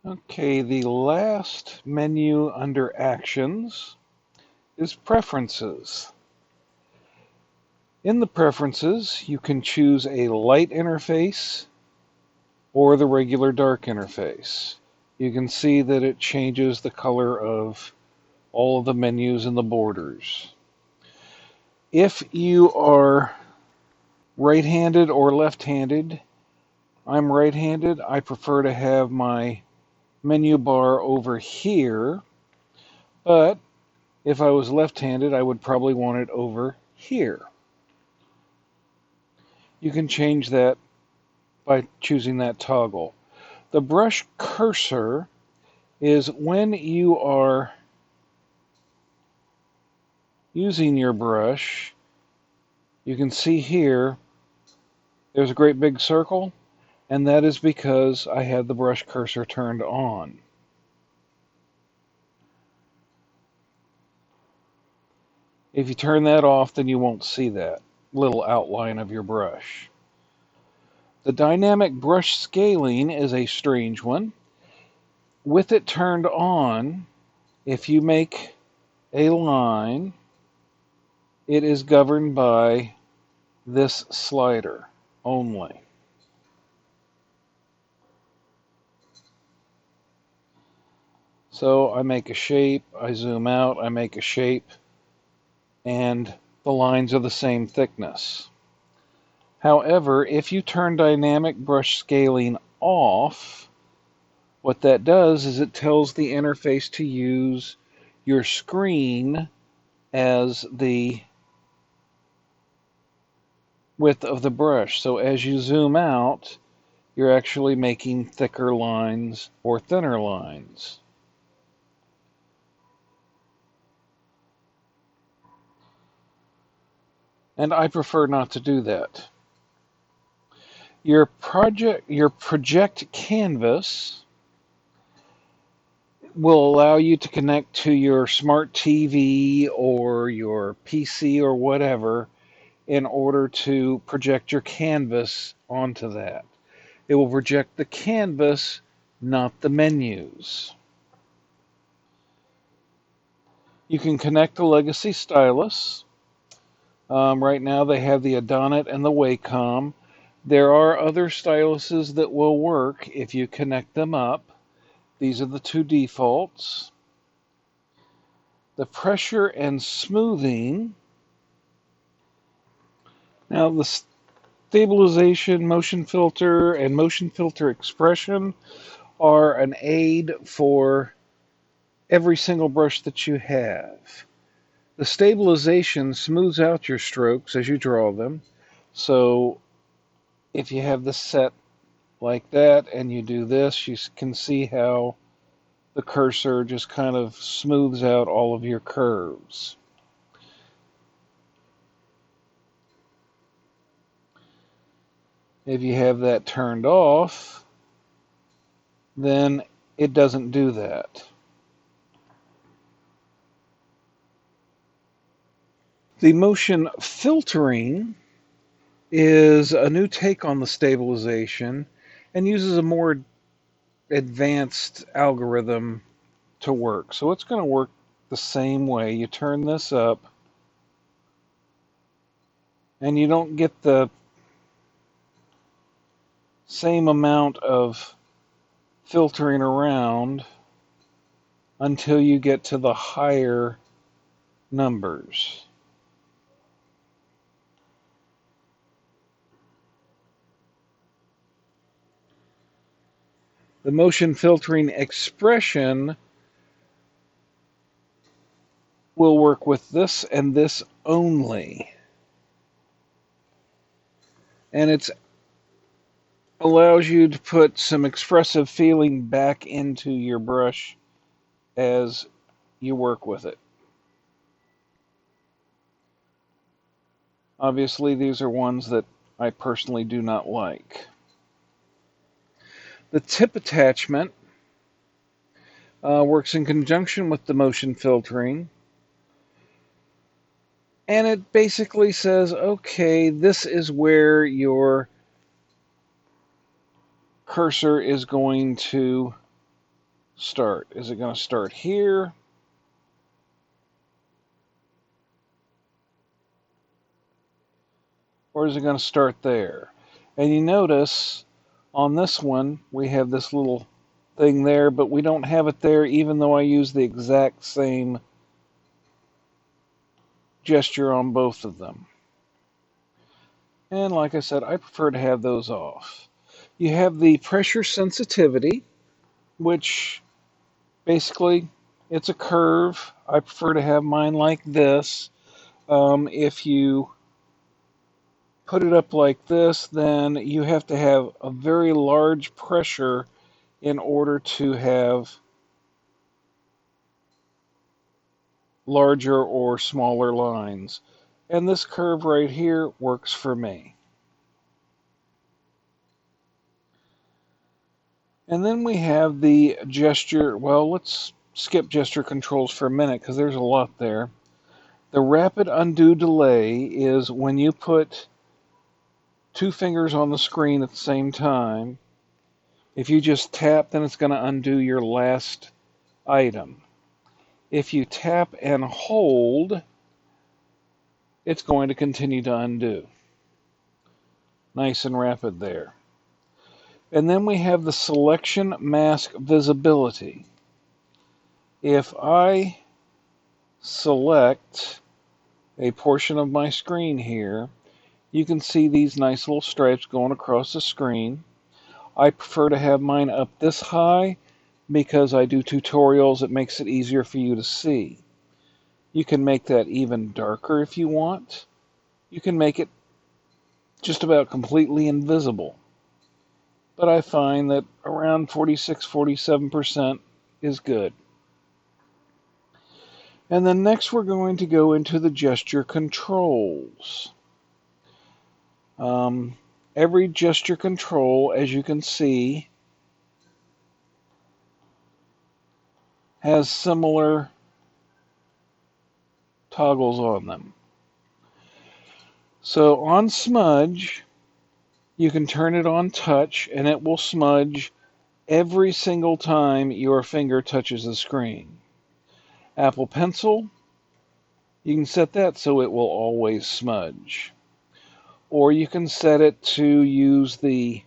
Okay, the last menu under Actions is Preferences. In the Preferences, you can choose a light interface or the regular dark interface. You can see that it changes the color of all of the menus and the borders. If you are right-handed or left-handed, I'm right-handed. I prefer to have my menu bar over here, but if I was left-handed, I would probably want it over here. You can change that by choosing that toggle. The brush cursor is when you are using your brush. You can see here, there's a great big circle, and that is because I had the brush cursor turned on. If you turn that off, then you won't see that little outline of your brush. The dynamic brush scaling is a strange one. With it turned on, if you make a line, it is governed by this slider only. So I make a shape, I zoom out, I make a shape, and the lines are the same thickness. However, if you turn dynamic brush scaling off, what that does is it tells the interface to use your screen as the width of the brush. So as you zoom out, you're actually making thicker lines or thinner lines. And I prefer not to do that. Your project canvas will allow you to connect to your smart TV or your PC or whatever in order to project your canvas onto that. It will project the canvas, not the menus. You can connect the legacy stylus. Right now they have the Adonit and the Wacom. There are other styluses that will work if you connect them up. These are the two defaults. The pressure and smoothing. Now the stabilization, motion filter, and motion filter expression are an aid for every single brush that you have. The stabilization smooths out your strokes as you draw them. So if you have this set like that and you do this, you can see how the cursor just kind of smooths out all of your curves. If you have that turned off, then it doesn't do that. The motion filtering is a new take on the stabilization and uses a more advanced algorithm to work. So it's going to work the same way. You turn this up and you don't get the same amount of filtering around until you get to the higher numbers. The motion filtering expression will work with this and this only. And it allows you to put some expressive feeling back into your brush as you work with it. Obviously, these are ones that I personally do not like. The tip attachment works in conjunction with the motion filtering. And it basically says, okay, this is where your cursor is going to start? Is it going to start here? Or is it going to start there? And you notice on this one, we have this little thing there, but we don't have it there even though I use the exact same gesture on both of them. And like I said, I prefer to have those off. You have the pressure sensitivity, which basically it's a curve. I prefer to have mine like this. If you put it up like this, then you have to have a very large pressure in order to have larger or smaller lines. And this curve right here works for me. And then we have the gesture. Well, let's skip gesture controls for a minute because there's a lot there. The rapid undo delay is when you put two fingers on the screen at the same time. If you just tap, then it's going to undo your last item. If you tap and hold, it's going to continue to undo. Nice and rapid there. And then we have the selection mask visibility. If I select a portion of my screen here, you can see these nice little stripes going across the screen. I prefer to have mine up this high because I do tutorials. It makes it easier for you to see. You can make that even darker if you want. You can make it just about completely invisible. But I find that around 46-47% is good. And then next we're going to go into the gesture controls. Every gesture control, as you can see, has similar toggles on them. So on smudge, you can turn it on touch and it will smudge every single time your finger touches the screen. Apple Pencil, you can set that so it will always smudge. Or you can set it to use the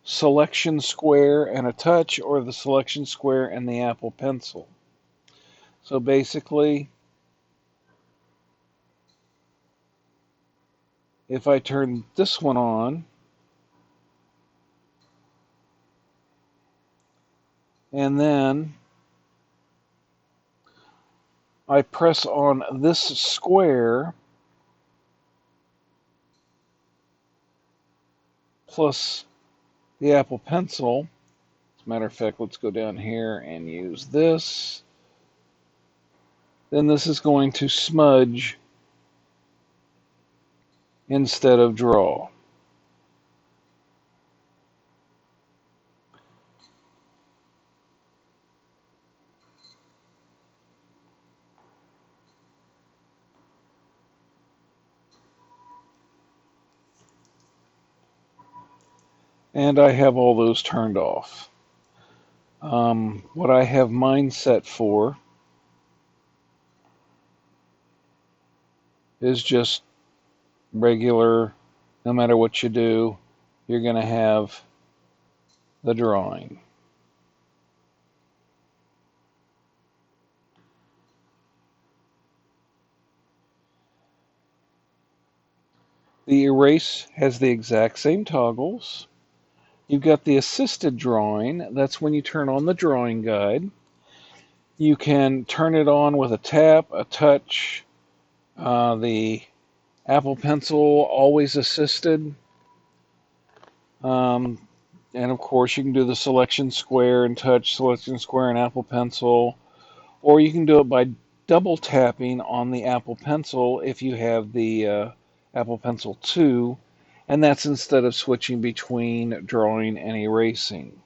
selection square and a touch, or the selection square and the Apple Pencil. So basically, if I turn this one on, and then I press on this square plus the Apple Pencil. As a matter of fact, let's go down here and use this. Then this is going to smudge instead of draw. And I have all those turned off. What I have mine set for is just regular, no matter what you do, you're going to have the drawing. The erase has the exact same toggles. You've got the assisted drawing. That's when you turn on the drawing guide. You can turn it on with a tap, a touch, the Apple Pencil always assisted. And of course, you can do the selection square and touch, selection square and Apple Pencil. Or you can do it by double tapping on the Apple Pencil if you have the Apple Pencil 2. And that's instead of switching between drawing and erasing.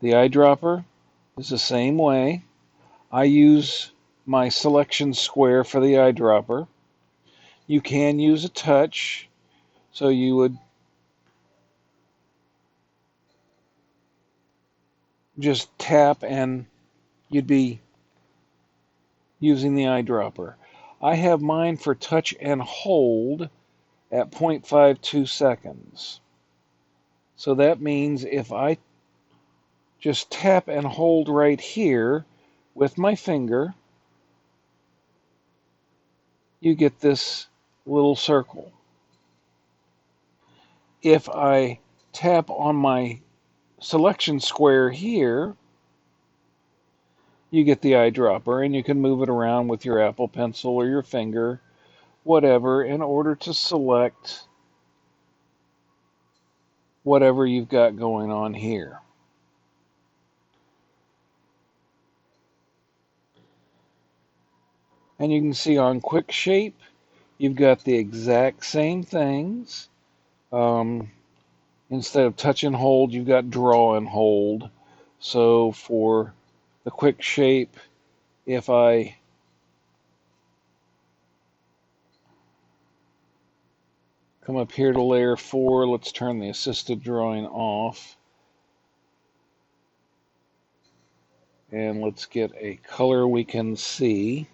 The eyedropper is the same way. I use my selection square for the eyedropper. You can use a touch, so you would just tap and you'd be using the eyedropper. I have mine for touch and hold at 0.52 seconds. So that means if I just tap and hold right here with my finger, you get this little circle. If I tap on my selection square here, you get the eyedropper, and you can move it around with your Apple Pencil or your finger, whatever, in order to select whatever you've got going on here. And you can see on Quick Shape, you've got the exact same things. Instead of touch and hold, you've got draw and hold. So for the Quick Shape, if I come up here to layer 4, let's turn the assisted drawing off. And let's get a color we can see.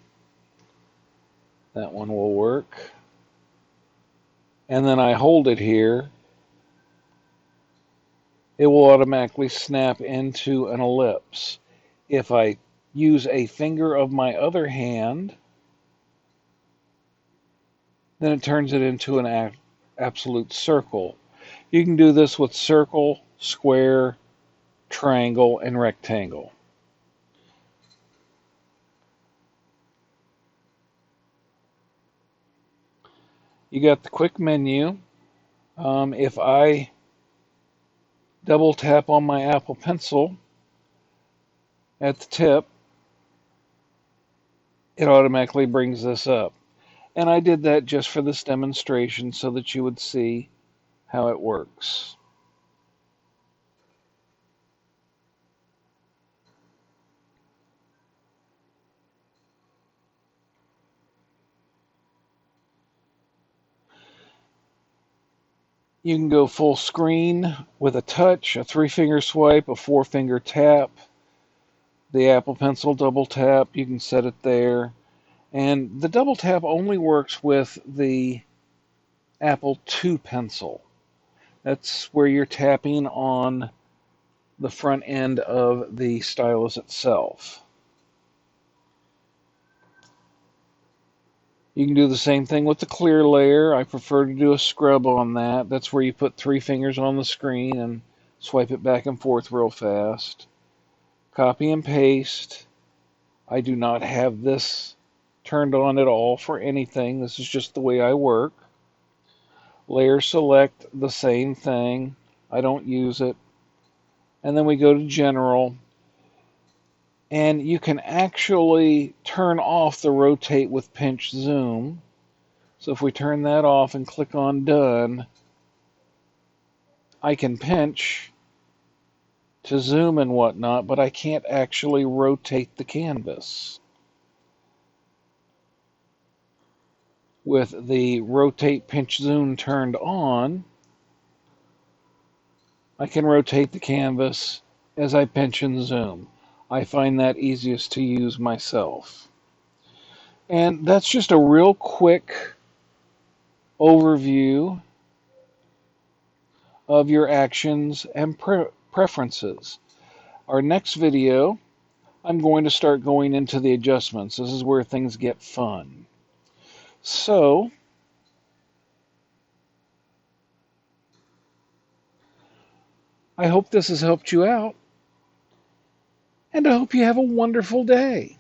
That one will work. And then I hold it here. It will automatically snap into an ellipse. If I use a finger of my other hand, then it turns it into an absolute circle. You can do this with circle, square, triangle, and rectangle. You got the quick menu. If I double tap on my Apple Pencil at the tip, it automatically brings this up. And I did that just for this demonstration so that you would see how it works. You can go full screen with a touch, a 3-finger swipe, a 4-finger tap. The Apple Pencil double tap, you can set it there. And the double tap only works with the Apple II pencil. That's where you're tapping on the front end of the stylus itself. You can do the same thing with the clear layer. I prefer to do a scrub on that. That's where you put 3 fingers on the screen and swipe it back and forth real fast. Copy and paste. I do not have this turned on at all for anything. This is just the way I work. Layer select, the same thing. I don't use it. And then we go to general. And you can actually turn off the rotate with pinch zoom. So if we turn that off and click on done, I can pinch to zoom and whatnot, but I can't actually rotate the canvas. With the rotate pinch zoom turned on, I can rotate the canvas as I pinch and zoom. I find that easiest to use myself. And that's just a real quick overview of your actions and preferences. Our next video, I'm going to start going into the adjustments. This is where things get fun. So, I hope this has helped you out, and I hope you have a wonderful day.